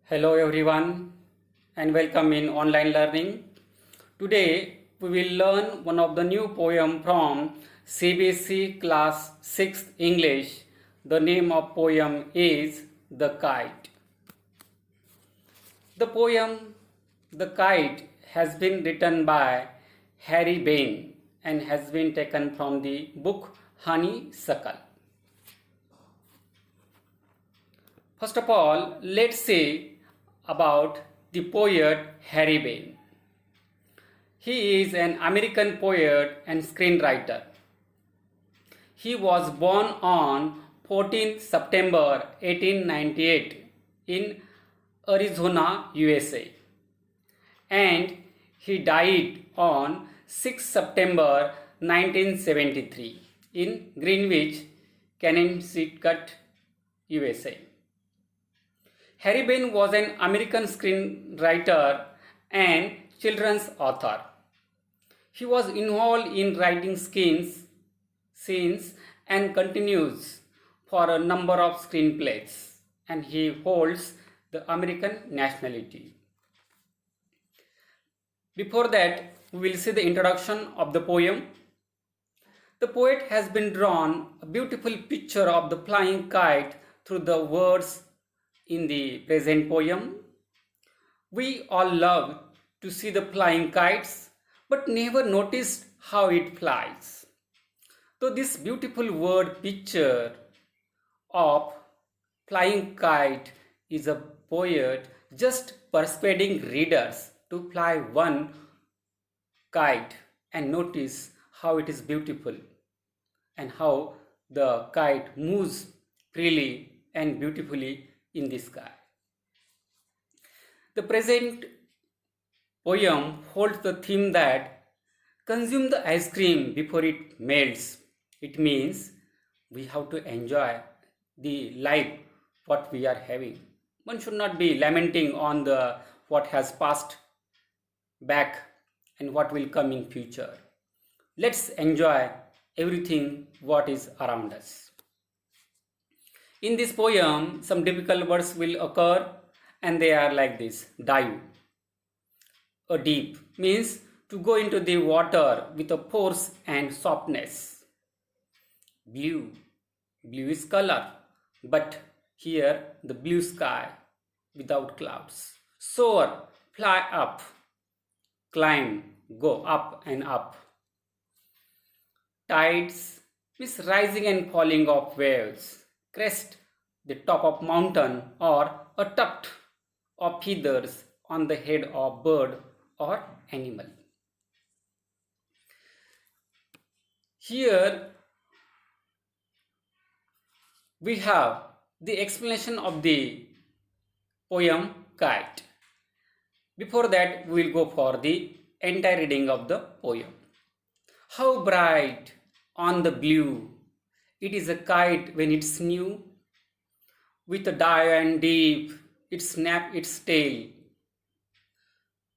Hello everyone and welcome in online learning. Today we will learn one of the new poem from CBSE class 6th English. The name of poem is The Kite. The poem The Kite has been written by Herry Behn and has been taken from the book Honeysuckle. First of all, let's see about the poet Herry Behn. He is an American poet and screenwriter. He was born on 14th September 1898 in Arizona, USA, and he died on 6th September 1973 in Greenwich, Connecticut, USA. Herry Behn was an American screenwriter and children's author. He was involved in writing scenes and continues for a number of screenplays, and he holds the American nationality. Before that, we will see the introduction of the poem. The poet has been drawn a beautiful picture of the flying kite through the words in the present poem. We all love to see the flying kites, but never noticed how it flies. So this beautiful word picture of flying kite is a poet just persuading readers to fly one kite and notice how it is beautiful and how the kite moves freely and beautifully in the sky. The present poem holds the theme that consume the ice cream before it melts. It means we have to enjoy the life what we are having. One should not be lamenting on the what has passed back and what will come in future. Let's enjoy everything what is around us. In this poem, some difficult words will occur and they are like this. Dive. A deep means to go into the water with a force and softness. Blue. Blue is color, but here the blue sky without clouds. Soar, fly up. Climb, go up and up. Tides means rising and falling of waves. Crest, the top of mountain, or a tuft of feathers on the head of bird or animal. Here we have the explanation of the poem Kite. Before that, we will go for the entire reading of the poem. How bright on the blue, it is a kite when it's new. With a dive and deep, it snaps its tail.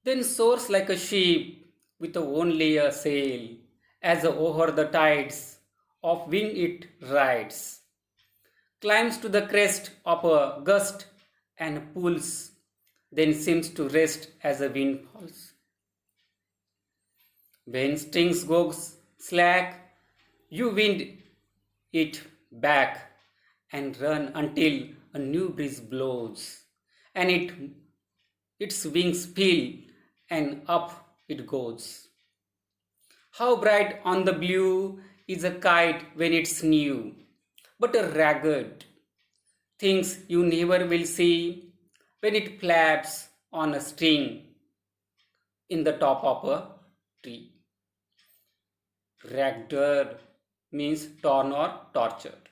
Then soars like a ship with only a sail, as over the tides of wind it rides. Climbs to the crest of a gust and pulls, then seems to rest as a wind falls. When strings goes slack, you wind it back and run until a new breeze blows, and its wings fill and up it goes. How bright on the blue is a kite when it's new, but a ragged things you never will see when it flaps on a string in the top of a tree. Ragged means torn or tortured,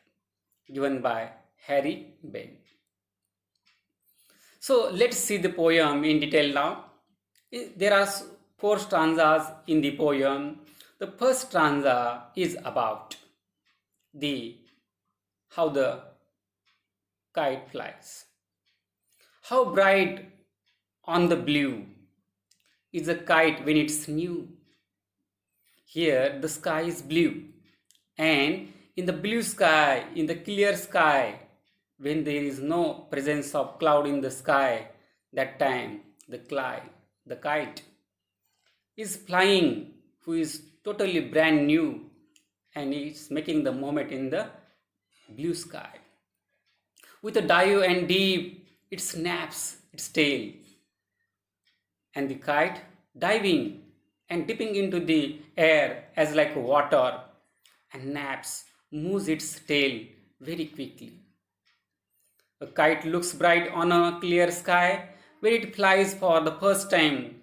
given by Herry Behn. So let's see the poem in detail now. There are 4 stanzas in the poem. The first stanza is about how the kite flies. How bright on the blue is a kite when it's new. Here the sky is blue, and in the blue sky, in the clear sky, when there is no presence of cloud in the sky, That time the kite is flying, who is totally brand new, and it's making the moment in the blue sky. With a dive and deep, it snaps its tail, and the kite diving and dipping into the air as like water, and naps moves its tail very quickly. A kite looks bright on a clear sky. When it flies for the first time,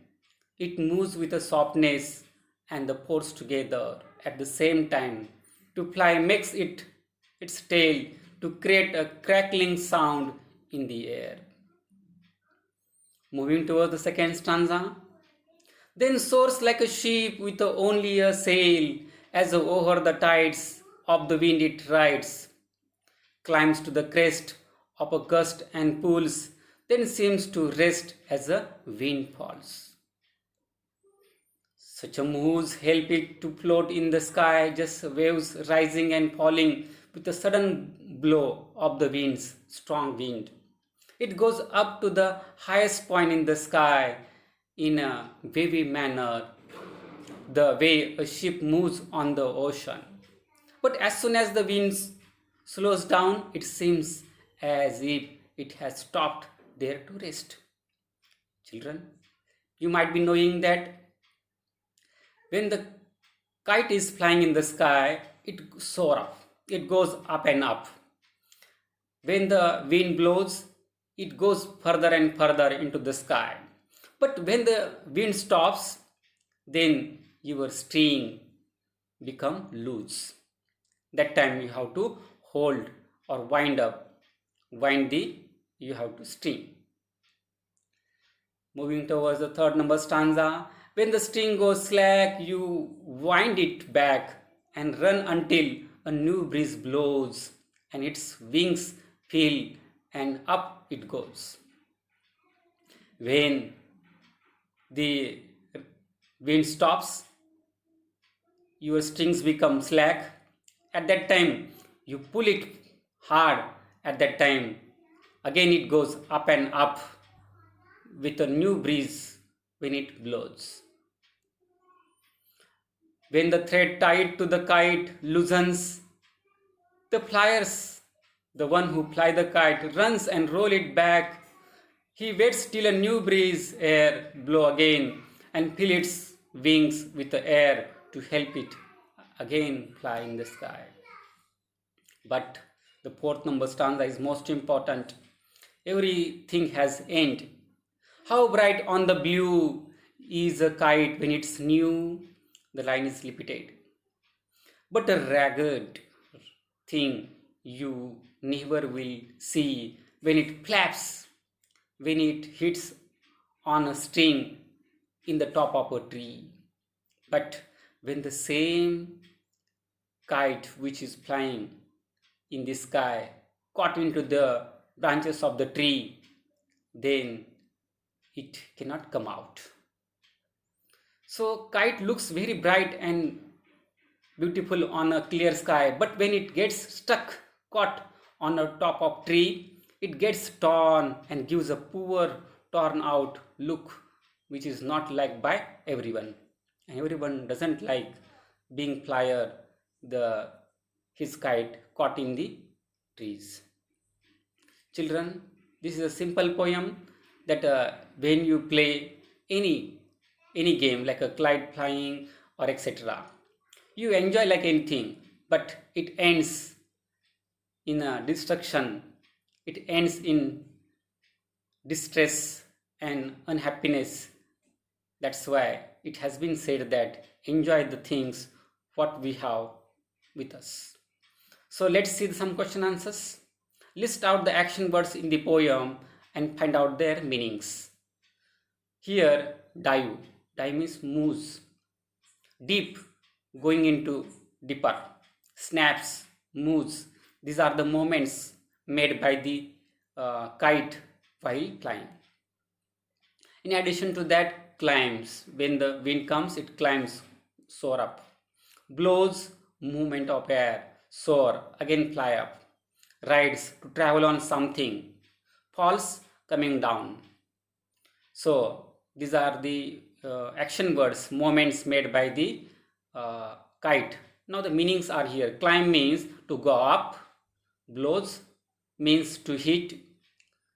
it moves with a softness and the force together at the same time. To fly makes its tail to create a crackling sound in the air. Moving towards the second stanza. Then soars like a ship with only a sail, as over the tides of the wind it rides, climbs to the crest of a gust and pulls, then seems to rest as the wind falls. Such a moves help it to float in the sky, just waves rising and falling with a sudden blow of the wind's strong wind. It goes up to the highest point in the sky in a wavy manner, the way a ship moves on the ocean. But as soon as the wind slows down, it seems as if it has stopped there to rest. Children, you might be knowing that when the kite is flying in the sky, it soars up. It goes up and up. When the wind blows, it goes further and further into the sky. But when the wind stops, then your string become loose. That time you have to hold or wind the you have to string. Moving towards the third number stanza. When the string goes slack, you wind it back and run until a new breeze blows and its wings fill and up it goes. When the wind stops, your strings become slack. At that time, you pull it hard. At that time, again it goes up and up with a new breeze when it blows. When the thread tied to the kite loosens, the flyers, the one who fly the kite, runs and roll it back. He waits till a new breeze air blow again and fill its wings with the air to help it again fly in the sky. But the fourth number stanza is most important. Everything has end. How bright on the blue is a kite when it's new, the line is repeated. But a ragged thing you never will see when it flaps, when it hits on a string in the top of a tree. But when the same kite which is flying in the sky caught into the branches of the tree, then it cannot come out. So kite looks very bright and beautiful on a clear sky, but when it gets stuck, caught on a top of tree, it gets torn and gives a poor torn out look, which is not liked by everyone. And everyone doesn't like being flyer his kite caught in the trees. Children, this is a simple poem that when you play any game like a kite flying or etc., you enjoy like anything, but it ends in a destruction. It ends in distress and unhappiness. That's why it has been said that enjoy the things what we have with us. So let's see some question answers. List out the action words in the poem and find out their meanings. Here, dive. Dive means moves. Deep, going into deeper. Snaps, moves. These are the movements made by the kite while flying. In addition to that, climbs. When the wind comes, it climbs, soar up. Blows, movement of air, soar, again fly up. Rides, to travel on something. Falls, coming down. So these are the action words, moments made by the kite. Now the meanings are here. Climb means to go up, blows means to hit,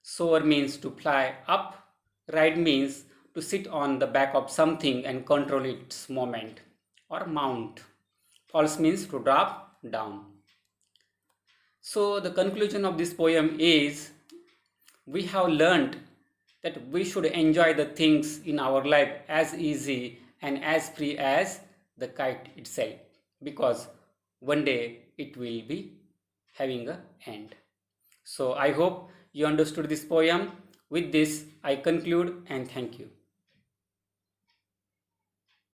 soar means to fly up, ride means to sit on the back of something and control its movement, or mount. Falls means to drop down. So the conclusion of this poem is we have learned that we should enjoy the things in our life as easy and as free as the kite itself, because one day it will be having an end. So I hope you understood this poem. With this I conclude and thank you.